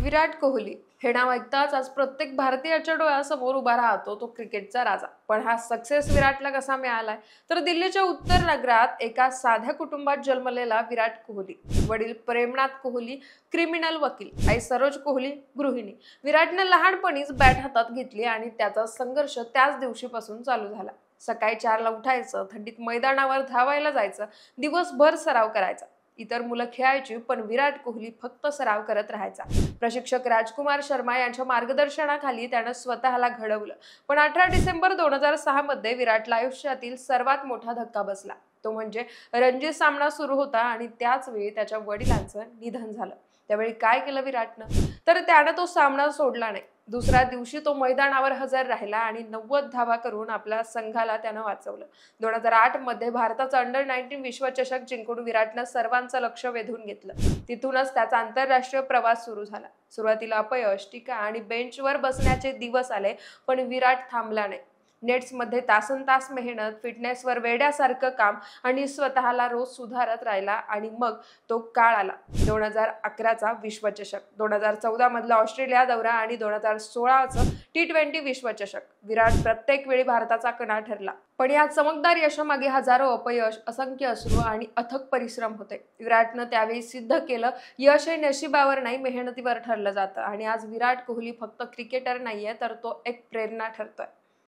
विराट कोहली हे नाव ऐकताच आज प्रत्येक भारतीयाच्या डोळ्यासमोर उभा राहतो तो क्रिकेटचा राजा। पण हा सक्सेस विराटला कसा मिळालाय? तर दिल्लीच्या उत्तर नगरात एका साध्या कुटुंबात जन्मलेला विराट कोहली। वडील प्रेमनाथ कोहली क्रिमिनल वकील, आई सरोज कोहली गृहिणी। विराटने लहानपणीच बॅट हातात घेतली आणि त्याचा संघर्ष त्याच दिवशीपासून चालू झाला। सकाळी 4ला उठायचं, थंडीत मैदानावर धावायला जायचं, दिवसभर सराव करायचा। इतर मुलं खेळायची पण विराट कोहली फक्त सराव करत राहायचा। प्रशिक्षक राजकुमार शर्मा यांच्या मार्गदर्शनाखाली त्याने स्वतःला घडवलं। पण 18 डिसेंबर 2006 मध्ये विराटला आयुष्यातील सर्वात मोठा धक्का बसला। तो म्हणजे रणजी सामना सुरू होता आणि त्याच वेळी त्याच्या वडिलांचं निधन झालं। त्यावेळी काय केलं विराटनं? तर त्याने तो सामना सोडला नाही। दुसऱ्या दिवशी तो मैदानावर हजर राहिला आणि 90 धावा करून आपल्या संघाला त्यानं वाचवलं। 2008 मध्ये भारताचा अंडर-19 विश्वचषक जिंकून विराटनं सर्वांचं लक्ष वेधून घेतलं। तिथूनच त्याचा आंतरराष्ट्रीय प्रवास सुरू झाला। सुरुवातीला अपयश, टीका आणि बेंचवर बसण्याचे दिवस आले, पण विराट थांबला नाही। नेट्समध्ये तासनतास मेहनत, फिटनेसवर वेड्यासारखं काम आणि स्वतःला रोज सुधारत राहिला आणि मग तो काळ आला। 2011चा विश्वचषक, 2014 मधला ऑस्ट्रेलिया दौरा आणि 2016चं T20 विश्वचषक। विराट प्रत्येक वेळी भारताचा कणा ठरला। पण या चमकदार यशामागे हजारो अपयश, असंख्य अश्रू आणि अथक परिश्रम होते। विराटनं त्यावेळी सिद्ध केलं, यश हे नशिबावर नाही, मेहनतीवर ठरलं जातं। आणि आज विराट कोहली फक्त क्रिकेटर नाहीये, तर तो एक प्रेरणा ठरतोय।